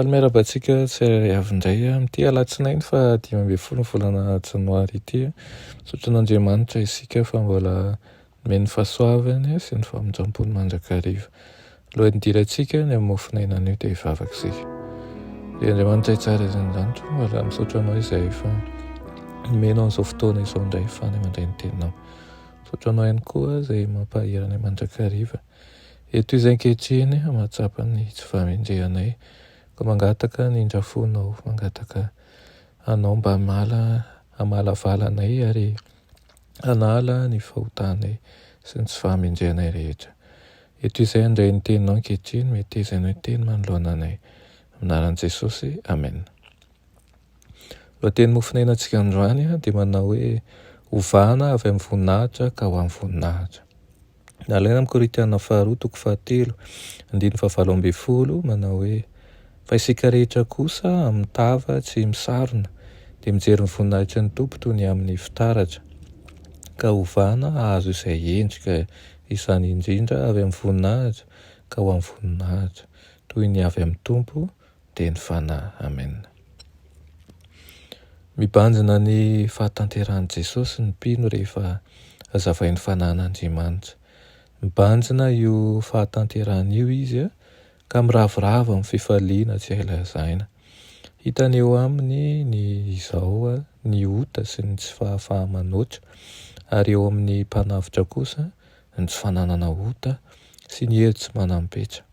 Miarabantsika tsy avy indray amin'ity alatsinainy fa 15 volana janoary ity. Misaotra an'Andriamanitra isika fa mbola nomeny fahasoavany sy ny fahamonjam-pony mandrakariva. Alohan'ny hidirantsika ny amin'ny mofinainan'io dia hivavaka isika. Dia Andriamanitra tsara isan'andro, mbola misaotra anao izay efa nomenao an'izao fotoana izao indray fany mandray ny teninao. Misaotra anao ihany koa izay mampahirana mandrakariva. Eto izay ankehitriny mahatsapa ny tsy fahamendrehanay. Mangataka ny indrafonao, mangataka anao mba hamalavalanay ary hanala ny fahotanay sy ny tsy fahamendrehanay rehetra. Eto izay andray ny teninao ankehitriny, metezanao ny teny manoloana anay. Anaran'i Jesosy, amen. Lohateny mofinainantsika androany dia manao hoe OVANA avy amin'ny voninahitra ka ho amin'ny voninahitra. Nalaina amin'ny Korintana faharoa toko 7 andininy 17 manao hoe fa isika rehetra kosa amin'ny tava tsy misarona dia mijery ny voninahitry ny tompo toy ny amin'ny fitaratra ka OVANA ahazo izay endrika izany indrindra avy amin'ny voninahitra ka ho amin'ny voninahitra toy ny avy amin'ny tompo dia ny fanahy. Amen. Mibanjina ny fahatanteran'i Jesosy ny mpino rehefa hazavain'ny fanahin'Andriamanitra. Mibanjina io fahatanterana io izy ka miravoravo amin'ny fifaliana tsy hailazaina. Hitany eo aminy ny izao ny ota sy ny tsy fahafahamanoatra, ary eo amin'ny mpanavitra kosa ny tsy fananana ota sy ny hery tsy manampetra.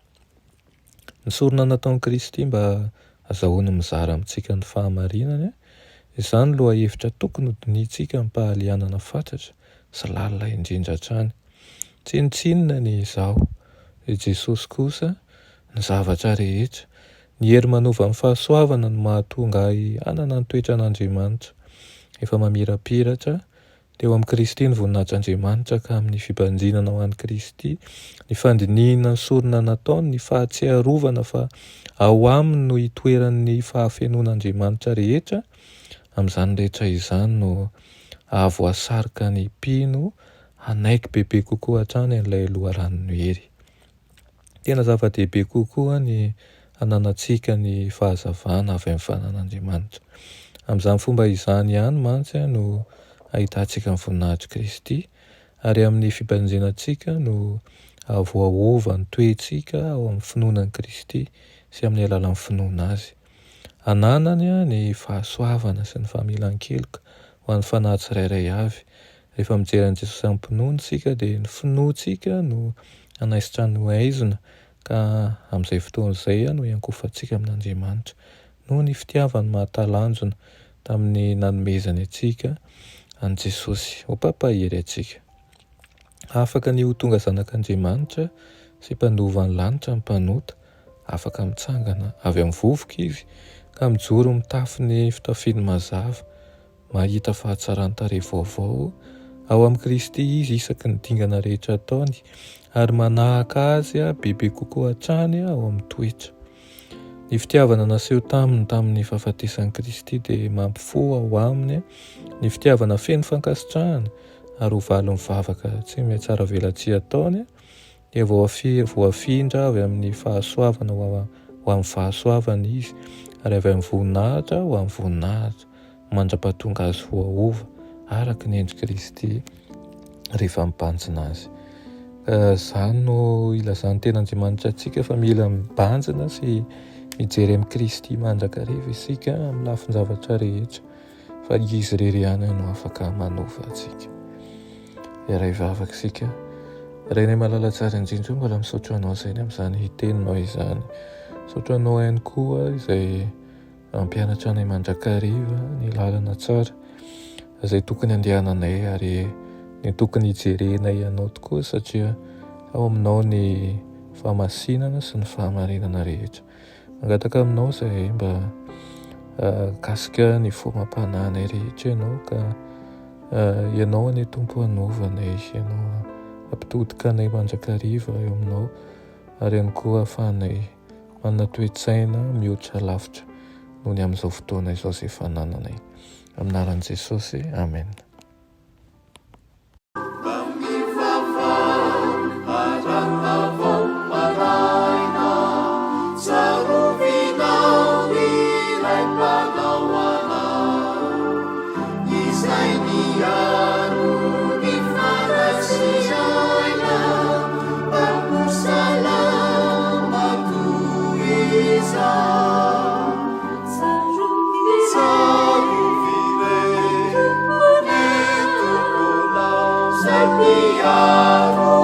Ny sorona nataon'i Kristy mba azahoany mizara amintsika ny fahamarinana, izany loha hevitra tokony hodinitsika ny mpahalianana fatratra sy lalina indrindra hatrany. Tsy nitsinona ny izao, i Jesosy kosa ny zavatra rehetra, ny hery manova amin'ny fahasoavana no mahatonga hanana ny toetra an'Andriamanitra. Efa mamirapiratra teo amin'ny Kristy ny voninahitr'Andriamanitra ka amin'ny fibanjinana ho an'i Kristy, ny fandiniana ny sorona nataony, ny fahatsiarovana fa ao aminy no hitoeran'ny fahafenon'Andriamanitra rehetra. Amin'izany rehetra izany no ahavoasarika ny mpino hanaiky bebe kokoa hatrany an'ilay loharanony hery. Tena zava-dehibe kokoa ny hananantsika ny fahazavana avy amin'ny fanan'Andriamanitra. Amin'izany fomba izany ihany mantsy no ahitantsika ny voninahitry Kristy, ary amin'ny fibanjinantsika no voaova ny toetsika ao amin'ny finoanan'i Kristy sy amin'ny alalan'ny finoana azy. Hananany ny fahasoavana sy ny fahamelan-keloka ho an'ny fanahy tsirairay avy. Rehefa mijery an'i Jesosy amin'ny mpinoana isika dia ny finoantsika no hanaisitra ny haizina, ka amin'izay fotoana izay no iankofantsika amin'Andriamanitra noho ny fitiavany mahatalanjona tamin'ny nanomezany antsika an'i Jesosy ho mpampahery antsika. Afaka ny ho tonga zanak'Andriamanitra sy mpandova ny lanitra ny mpanota, afaka mitsangana avy amin'ny vovoka izy ka mijoro mitafy ny fitafiany mazava, mahita fahatsarany tarehy vaovao. Ao amin'ny Kristy izy isaky ny dingana rehetra ataony, ary manahaka azy bebe kokoa hatrany ao amin'ny toetra. Ny fitiavana naseho tamin'ny fahafatesan'i Kristy dia mampifoa ao aminy ny fitiavana feno fankasitrahana, ary ho valo mivavaka tsy mihatsara velatsia ataony dia voafindra avy amin'ny fahasoavana ho amin'ny fahasoavana izy, ary avy amin'ny voninahitra ho amin'ny voninahitra, mandra-pahatonga azy voaova araka ny endrik'i Kristy rehefa mibanjina azy. Izany no ilazan'ny ten'Andriamanitra antsika fa mila mibanjina sy mijery amin'ny Kristy mandrakariva isika amin'ny lafiny zavatra rehetra, fa izy irery ihany no afaka manova antsika. Iray vavaka isika. Renay malala tsara indrindra, mbola misaotra anao izay amin'izany hiteninao izany. Misaotra anao ihany koa izay mampianatra anay mandrakariva ny lalana tsara izay tokony andehananay, ary ny tokony hijerenay ianao tokoa, satria ao aminao ny fahamasinana sy ny fahamarinana rehetra. Mangataka aminao izay mba kasika ny fomam-panahinay rehetra ianao, ka ianao ny tompo hanovanay, ianao ampitodika anay mandrakariva eo aminao, ary ihany koa ahafahanay manana toe-tsaina mihoatra lavitra noho ny amin'izao fotoana izao izay fanananay. Aminaran'i Jesosy, amen. Sapiaro